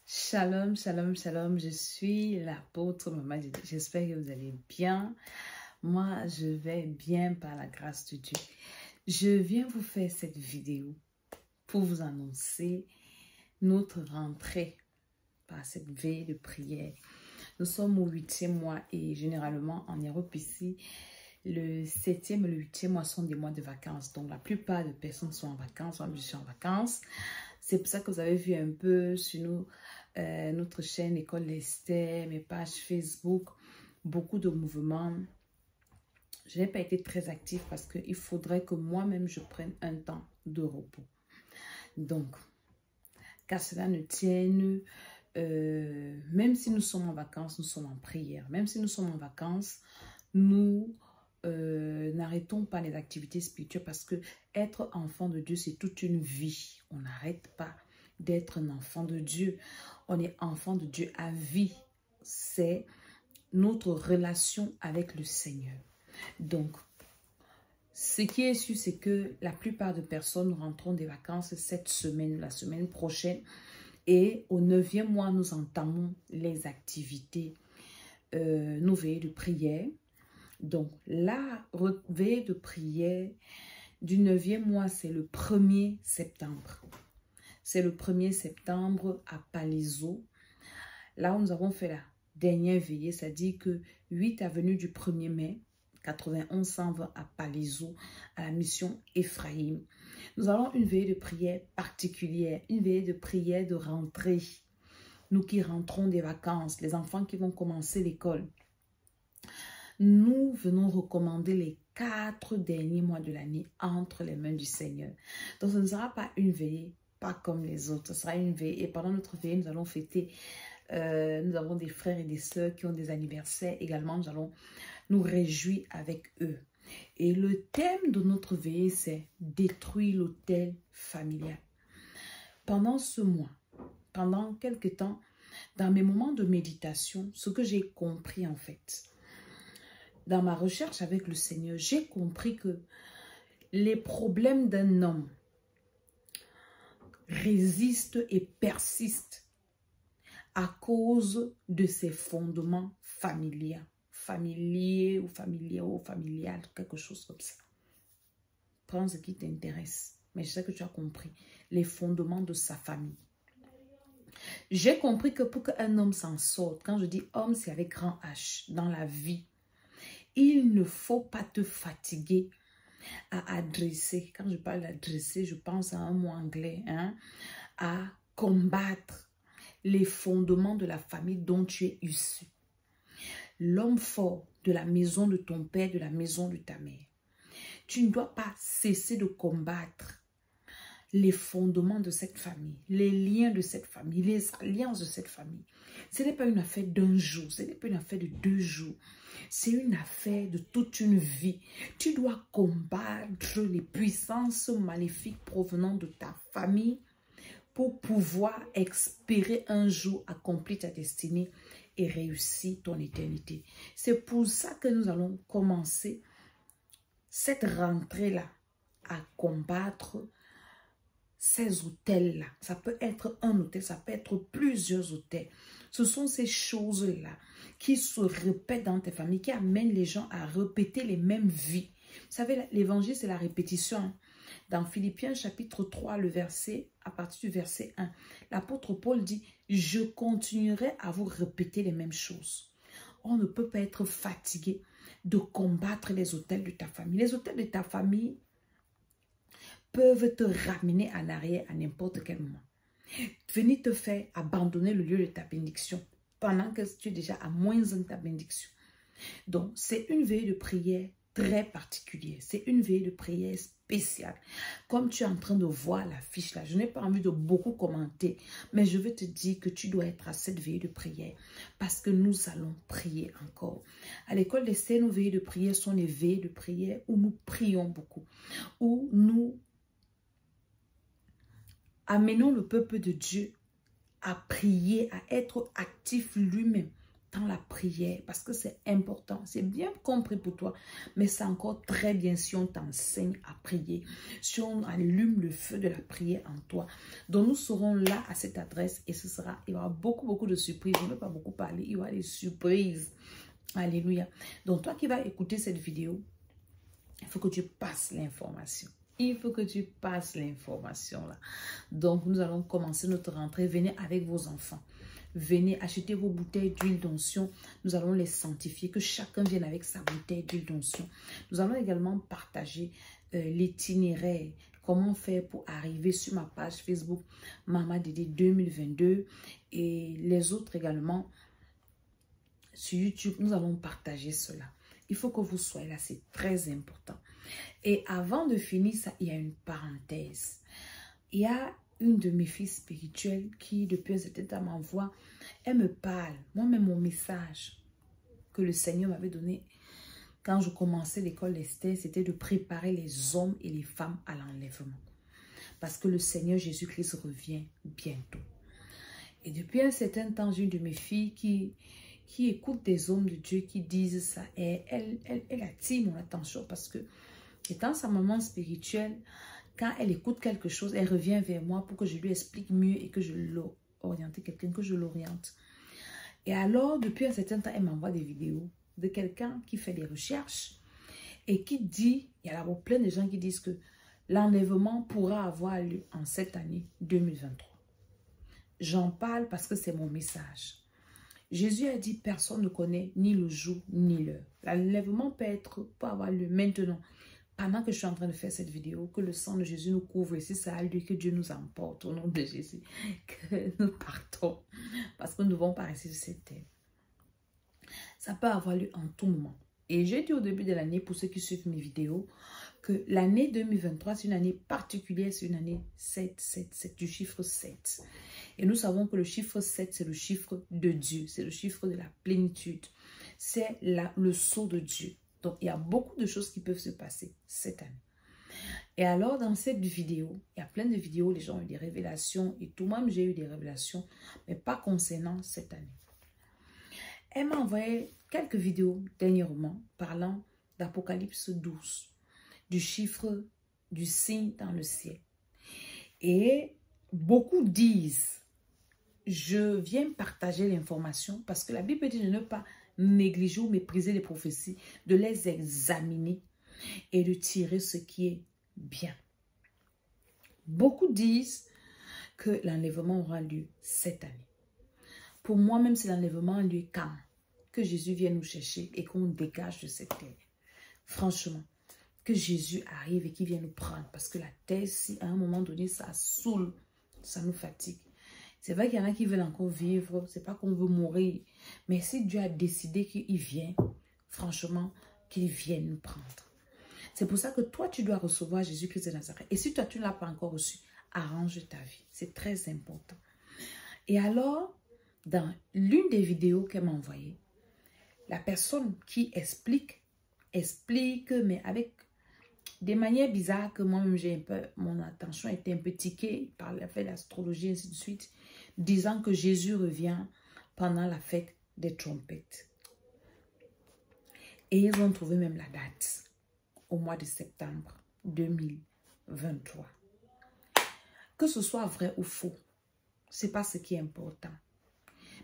Shalom, shalom, shalom. Je suis l'apôtre Maman. J'espère que vous allez bien. Moi, je vais bien par la grâce de Dieu. Je viens vous faire cette vidéo pour vous annoncer notre rentrée par cette veille de prière. Nous sommes au 8e mois et généralement en Europe ici, le 7e et le 8e mois sont des mois de vacances. Donc la plupart des personnes sont en vacances, moi je suis en vacances. C'est pour ça que vous avez vu un peu sur notre chaîne École Lester, mes pages Facebook, beaucoup de mouvements. Je n'ai pas été très active parce qu'il faudrait que moi-même je prenne un temps de repos. Donc, qu'à cela ne tienne, même si nous sommes en vacances, nous sommes en prière. Même si nous sommes en vacances, nous n'arrêtons pas les activités spirituelles parce que être enfant de Dieu, c'est toute une vie. On n'arrête pas d'être un enfant de Dieu. On est enfant de Dieu à vie. C'est notre relation avec le Seigneur. Donc, ce qui est sûr, c'est que la plupart des personnes rentreront des vacances cette semaine, la semaine prochaine. Et au 9e mois, nous entamons les activités, nos veillées de prière. Donc, la veillée de prière du 9e mois, c'est le 1er septembre. C'est le 1er septembre à Palaiseau. Là où nous avons fait la dernière veillée, c'est-à-dire que 8 avenue du 1er mai, 91 s'en va à Palaiseau, à la mission Ephraïm. Nous avons une veillée de prière particulière, une veillée de prière de rentrée. Nous qui rentrons des vacances, les enfants qui vont commencer l'école. Nous venons recommander les 4 derniers mois de l'année entre les mains du Seigneur. Donc ce ne sera pas une veillée, pas comme les autres. Ce sera une veillée. Et pendant notre veillée, nous allons fêter. Nous avons des frères et des sœurs qui ont des anniversaires. Également, nous allons nous réjouir avec eux. Et le thème de notre veillée, c'est détruire l'autel familial. Pendant ce mois, pendant quelques temps, dans mes moments de méditation, ce que j'ai compris en fait, dans ma recherche avec le Seigneur, j'ai compris que les problèmes d'un homme résistent et persistent à cause de ses fondements familiaux ou familial, quelque chose comme ça. Prends ce qui t'intéresse, mais je sais que tu as compris les fondements de sa famille. J'ai compris que pour qu'un homme s'en sorte, quand je dis homme, c'est avec grand H, dans la vie, il ne faut pas te fatiguer à adresser. Quand je parle d'adresser, je pense à un mot anglais, hein, à combattre les fondements de la famille dont tu es issu. L'homme fort de la maison de ton père, de la maison de ta mère. Tu ne dois pas cesser de combattre les fondements de cette famille, les liens de cette famille, les alliances de cette famille. Ce n'est pas une affaire d'un jour, ce n'est pas une affaire de 2 jours. C'est une affaire de toute une vie. Tu dois combattre les puissances maléfiques provenant de ta famille pour pouvoir espérer un jour accomplir ta destinée et réussir ton éternité. C'est pour ça que nous allons commencer cette rentrée-là à combattre ces hôtels-là. Ça peut être un hôtel, ça peut être plusieurs hôtels. Ce sont ces choses-là qui se répètent dans tes familles, qui amènent les gens à répéter les mêmes vies. Vous savez, l'évangile, c'est la répétition. Dans Philippiens chapitre 3, à partir du verset 1, l'apôtre Paul dit « Je continuerai à vous répéter les mêmes choses ». On ne peut pas être fatigué de combattre les hôtels de ta famille. Les hôtels de ta famille peuvent te ramener en arrière à n'importe quel moment. Venir te faire abandonner le lieu de ta bénédiction pendant que tu es déjà à moins de ta bénédiction. Donc, c'est une veillée de prière très particulière. C'est une veillée de prière spéciale. Comme tu es en train de voir l'affiche là, je n'ai pas envie de beaucoup commenter, mais je veux te dire que tu dois être à cette veillée de prière parce que nous allons prier encore. À l'école des Saints, nos veillées de prière sont les veillées de prière où nous prions beaucoup, où nous amenons le peuple de Dieu à prier, à être actif lui-même dans la prière, parce que c'est important, c'est bien compris pour toi, mais c'est encore très bien si on t'enseigne à prier, si on allume le feu de la prière en toi. Donc nous serons là à cette adresse et il y aura beaucoup de surprises. Je ne vais pas beaucoup parler, il y aura des surprises. Alléluia. Donc toi qui vas écouter cette vidéo, il faut que tu passes l'information. Il faut que tu passes l'information là. Donc nous allons commencer notre rentrée. Venez avec vos enfants. Venez acheter vos bouteilles d'huile d'onction. Nous allons les sanctifier. Que chacun vienne avec sa bouteille d'huile d'onction. Nous allons également partager l'itinéraire. Comment faire pour arriver sur ma page Facebook Maman Dédé 2022. Et les autres également sur YouTube. Nous allons partager cela. Il faut que vous soyez là. C'est très important. Et avant de finir ça, il y a une parenthèse. Il y a une de mes filles spirituelles qui, depuis un certain temps, m'envoie, elle me parle. Moi-même, mon message que le Seigneur m'avait donné quand je commençais l'école d'Esther, c'était de préparer les hommes et les femmes à l'enlèvement. Parce que le Seigneur Jésus-Christ revient bientôt. Et depuis un certain temps, j'ai une de mes filles qui écoute des hommes de Dieu qui disent ça. Et elle attire mon attention parce que, étant sa maman spirituelle, quand elle écoute quelque chose, elle revient vers moi pour que je lui explique mieux et que je l'oriente, quelqu'un que je l'oriente. Et alors, depuis un certain temps, elle m'envoie des vidéos de quelqu'un qui fait des recherches et qui dit, il y a d'abord plein de gens qui disent que l'enlèvement pourra avoir lieu en cette année 2023. J'en parle parce que c'est mon message. Jésus a dit, personne ne connaît ni le jour ni l'heure. L'enlèvement peut avoir lieu maintenant. Pendant que je suis en train de faire cette vidéo, que le sang de Jésus nous couvre et si ça a lieu, que Dieu nous emporte au nom de Jésus, que nous partons parce que nous ne devons pas rester sur cette terre. Ça peut avoir lieu en tout moment. Et j'ai dit au début de l'année, pour ceux qui suivent mes vidéos, que l'année 2023, c'est une année particulière, c'est une année 7, du chiffre 7. Et nous savons que le chiffre 7, c'est le chiffre de Dieu, c'est le chiffre de la plénitude, c'est le sceau de Dieu. Donc, il y a beaucoup de choses qui peuvent se passer cette année. Et alors, dans cette vidéo, il y a plein de vidéos, les gens ont eu des révélations et tout. Moi, j'ai eu des révélations, mais pas concernant cette année. Elle m'a envoyé quelques vidéos dernièrement parlant d'Apocalypse 12, du chiffre du signe dans le ciel. Et beaucoup disent, je viens partager l'information parce que la Bible dit de ne pas négliger ou mépriser les prophéties, de les examiner et de tirer ce qui est bien. Beaucoup disent que l'enlèvement aura lieu cette année. Pour moi, même si l'enlèvement a lieu quand? Que Jésus vienne nous chercher et qu'on dégage de cette terre. Franchement, que Jésus arrive et qu'il vienne nous prendre. Parce que la terre, si à un moment donné, ça saoule, ça nous fatigue. C'est vrai qu'il y en a qui veulent encore vivre, c'est pas qu'on veut mourir. Mais si Dieu a décidé qu'il vient, franchement, qu'il vienne nous prendre. C'est pour ça que toi, tu dois recevoir Jésus-Christ de Nazareth. Et si toi, tu ne l'as pas encore reçu, arrange ta vie. C'est très important. Et alors, dans l'une des vidéos qu'elle m'a envoyées, la personne qui explique, mais avec des manières bizarres que moi-même j'ai un peu, mon attention était un peu tiquée par la fête d'astrologie et ainsi de suite, disant que Jésus revient pendant la fête des trompettes. Et ils ont trouvé même la date, au mois de septembre 2023. Que ce soit vrai ou faux, c'est pas ce qui est important.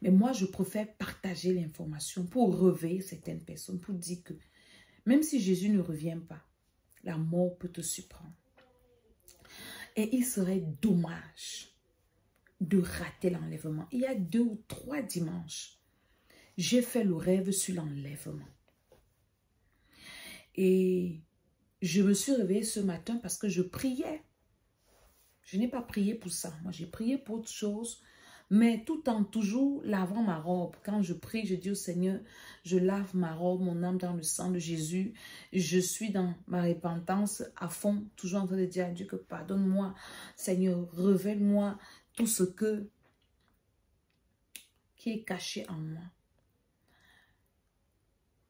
Mais moi, je préfère partager l'information pour réveiller certaines personnes, pour dire que même si Jésus ne revient pas, la mort peut te surprendre. Et il serait dommage de rater l'enlèvement. Il y a 2 ou 3 dimanches, j'ai fait le rêve sur l'enlèvement. Et je me suis réveillée ce matin parce que je priais. Je n'ai pas prié pour ça. Moi, j'ai prié pour autre chose. Mais tout en toujours lavant ma robe. Quand je prie, je dis au Seigneur, je lave ma robe, mon âme dans le sang de Jésus. Je suis dans ma repentance à fond, toujours en train de dire à Dieu que pardonne-moi. Seigneur, révèle-moi tout ce qui est caché en moi,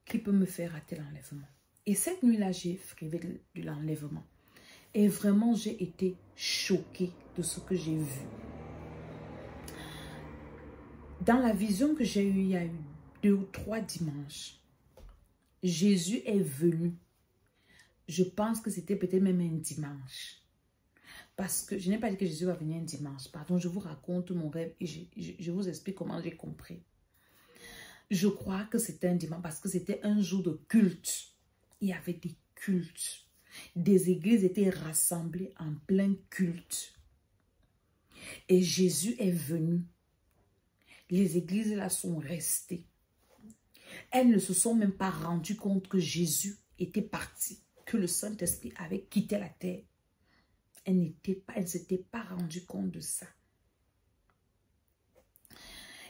qui peut me faire rater l'enlèvement. Et cette nuit-là, j'ai rêvé de l'enlèvement. Et vraiment, j'ai été choquée de ce que j'ai vu. Dans la vision que j'ai eue, il y a eu 2 ou 3 dimanches, Jésus est venu. Je pense que c'était peut-être même un dimanche. Parce que je n'ai pas dit que Jésus va venir un dimanche. Pardon, je vous raconte mon rêve et je vous explique comment j'ai compris. Je crois que c'était un dimanche parce que c'était un jour de culte. Il y avait des cultes. Des églises étaient rassemblées en plein culte. Et Jésus est venu. Les églises là sont restées. Elles ne se sont même pas rendues compte que Jésus était parti, que le Saint-Esprit avait quitté la terre. Elles ne s'étaient pas rendues compte de ça.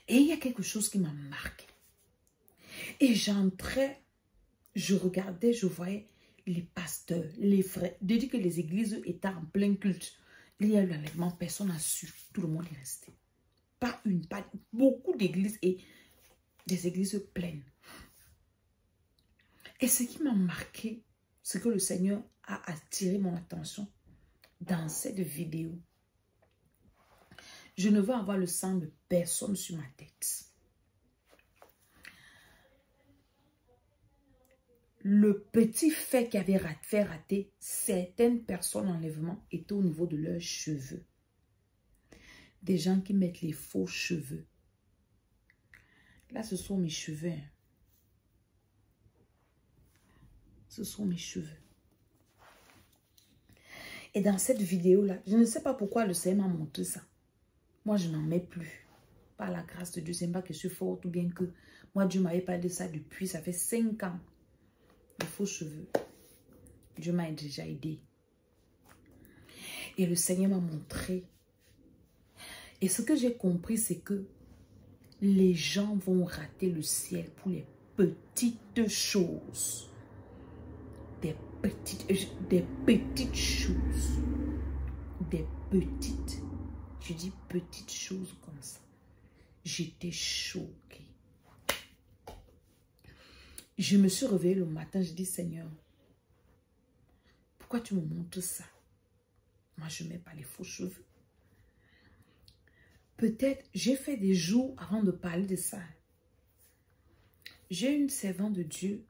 Et il y a quelque chose qui m'a marqué. Et j'entrais, je regardais, je voyais les pasteurs, les frères. Dès que les églises étaient en plein culte, il y a eu l'enlèvement, personne n'a su. Tout le monde est resté. Pas une, pas beaucoup d'églises et des églises pleines. Et ce qui m'a marqué, c'est que le Seigneur a attiré mon attention dans cette vidéo. Je ne veux avoir le sang de personne sur ma tête. Le petit fait qui avait fait rater certaines personnes enlèvement était au niveau de leurs cheveux. Des gens qui mettent les faux cheveux. Là, ce sont mes cheveux. Ce sont mes cheveux. Et dans cette vidéo-là, je ne sais pas pourquoi le Seigneur m'a montré ça. Moi, je n'en mets plus. Par la grâce de Dieu, ce n'est pas que je suis forte ou bien que moi, Dieu m'avait parlé de ça depuis, ça fait 5 ans. Les faux cheveux. Dieu m'a déjà aidé. Et le Seigneur m'a montré. Et ce que j'ai compris, c'est que les gens vont rater le ciel pour les petites choses. Des petites choses. Des petites. Je dis petites choses comme ça. J'étais choquée. Je me suis réveillée le matin, je dis Seigneur, pourquoi tu me montres ça? Moi, je ne mets pas les faux cheveux. Peut-être, j'ai fait des jours avant de parler de ça. J'ai une servante de Dieu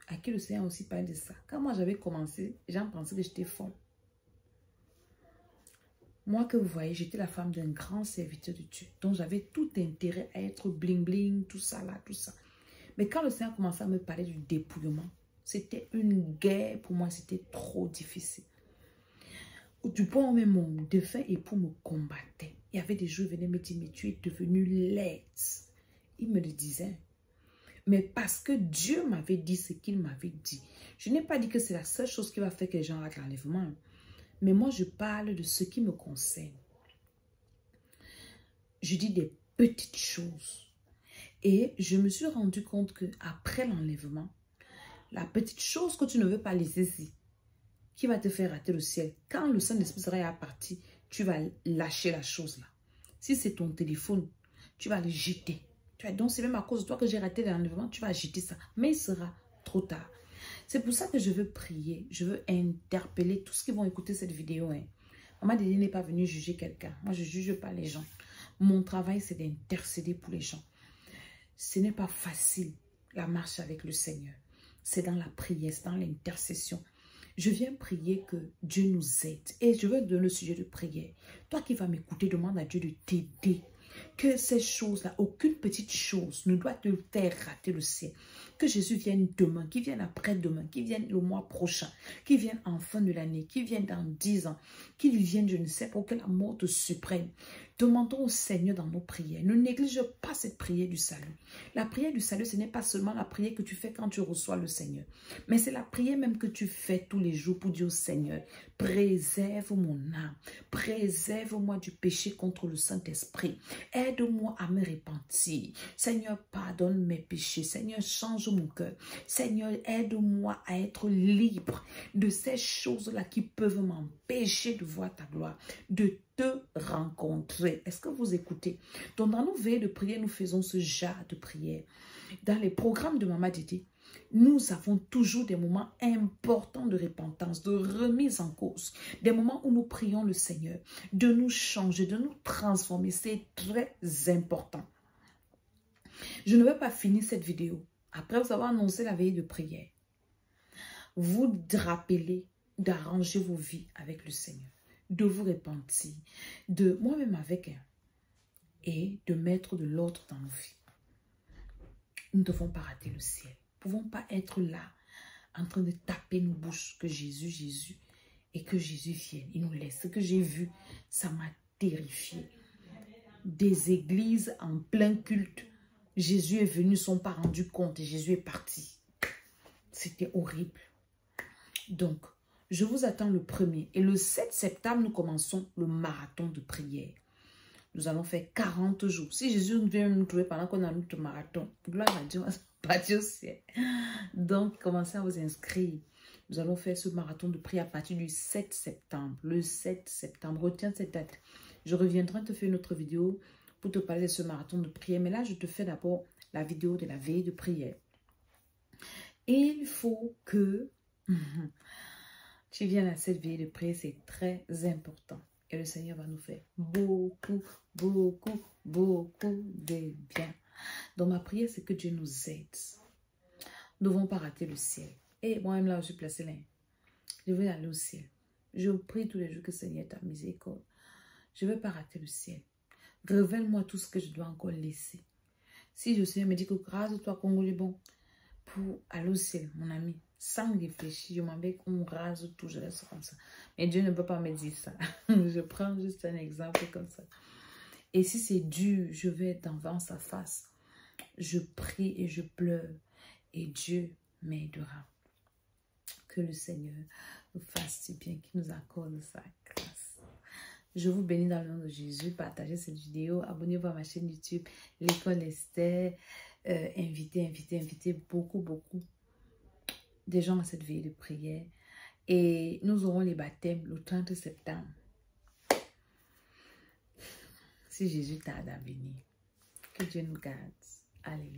à qui le Seigneur a aussi parlé de ça. Quand moi j'avais commencé, les gens pensaient que j'étais folle. Moi que vous voyez, j'étais la femme d'un grand serviteur de Dieu. Donc j'avais tout intérêt à être bling bling, tout ça là, tout ça. Mais quand le Seigneur commençait à me parler du dépouillement, c'était une guerre pour moi, c'était trop difficile. Du point où même mon défunt époux me combattait. Il y avait des jours, il venait me dire, mais tu es devenue laide. Il me le disait. Mais parce que Dieu m'avait dit ce qu'il m'avait dit. Je n'ai pas dit que c'est la seule chose qui va faire que les gens ratent l'enlèvement. Mais moi, je parle de ce qui me concerne. Je dis des petites choses. Et je me suis rendu compte qu'après l'enlèvement, la petite chose que tu ne veux pas laisser ici, qui va te faire rater le ciel, quand le Saint-Esprit sera parti, tu vas lâcher la chose là. Si c'est ton téléphone, tu vas le jeter. Donc, c'est même à cause de toi que j'ai raté l'enlèvement, tu vas jeter ça. Mais il sera trop tard. C'est pour ça que je veux prier, je veux interpeller tous ceux qui vont écouter cette vidéo. Maman Dédé n'est pas venue juger quelqu'un. Moi, je ne juge pas les gens. Mon travail, c'est d'intercéder pour les gens. Ce n'est pas facile, la marche avec le Seigneur. C'est dans la prière, c'est dans l'intercession. Je viens prier que Dieu nous aide. Et je veux donner le sujet de prière. Toi qui vas m'écouter, demande à Dieu de t'aider. Que ces choses-là, aucune petite chose ne doit te faire rater le ciel. Que Jésus vienne demain, qu'il vienne après-demain, qu'il vienne le mois prochain, qu'il vienne en fin de l'année, qu'il vienne dans 10 ans, qu'il vienne, je ne sais pas, que la mort te supprime. Demandons au Seigneur dans nos prières. Ne néglige pas cette prière du salut. La prière du salut, ce n'est pas seulement la prière que tu fais quand tu reçois le Seigneur. Mais c'est la prière même que tu fais tous les jours pour dire au Seigneur, préserve mon âme, préserve-moi du péché contre le Saint-Esprit. Aide-moi à me repentir. Seigneur, pardonne mes péchés. Seigneur, change mon cœur. Seigneur, aide-moi à être libre de ces choses-là qui peuvent m'empêcher de voir ta gloire, de te rencontrer. Est-ce que vous écoutez? Donc, dans nos veillées de prière, nous faisons ce genre de prière. Dans les programmes de Maman Dédé, nous avons toujours des moments importants de repentance, de remise en cause. Des moments où nous prions le Seigneur de nous changer, de nous transformer. C'est très important. Je ne vais pas finir cette vidéo après vous avoir annoncé la veille de prière. Vous rappeler d'arranger vos vies avec le Seigneur, de vous repentir, de moi-même avec et de mettre de l'ordre dans nos vies. Nous ne devons pas rater le ciel. Nous ne pouvons pas être là en train de taper nos bouches que Jésus, Jésus, et que Jésus vienne. Il nous laisse. Ce que j'ai vu, ça m'a terrifié. Des églises en plein culte. Jésus est venu, ils ne sont pas rendus compte et Jésus est parti. C'était horrible. Donc, je vous attends le 1er. Et le 7 septembre, nous commençons le marathon de prière. Nous allons faire 40 jours. Si Jésus vient nous trouver pendant qu'on a notre marathon, gloire à Dieu, pas Dieu ciel. Donc, commencez à vous inscrire. Nous allons faire ce marathon de prière à partir du 7 septembre. Le 7 septembre, retiens cette date. Je reviendrai te faire une autre vidéo pour te parler de ce marathon de prière. Mais là, je te fais d'abord la vidéo de la veille de prière. Et il faut que tu viennes à cette veille de prière. C'est très important. Et le Seigneur va nous faire beaucoup, beaucoup, beaucoup de bien. Donc ma prière, c'est que Dieu nous aide. Nous ne devons pas rater le ciel. Et moi-même là, je suis placée là. Je veux aller au ciel. Je prie tous les jours que le Seigneur ta miséricorde. Je ne veux pas rater le ciel. Révèle-moi tout ce que je dois encore laisser. Si le Seigneur me dit que grâce à toi, Congolais, bon, pour aller au ciel, mon ami, sans réfléchir, je m'en vais qu'on rase tout, je reste comme ça. Mais Dieu ne peut pas me dire ça. Je prends juste un exemple comme ça. Et si c'est dur, je vais être devant sa face. Je prie et je pleure. Et Dieu m'aidera. Que le Seigneur nous fasse du bien, qu'il nous accorde sa grâce. Je vous bénis dans le nom de Jésus. Partagez cette vidéo. Abonnez-vous à ma chaîne YouTube, l'École Esther. Invitez beaucoup des gens à cette veille de prière. Et nous aurons les baptêmes le 30 septembre. Si Jésus tarde à venir. Que Dieu nous garde. Allez.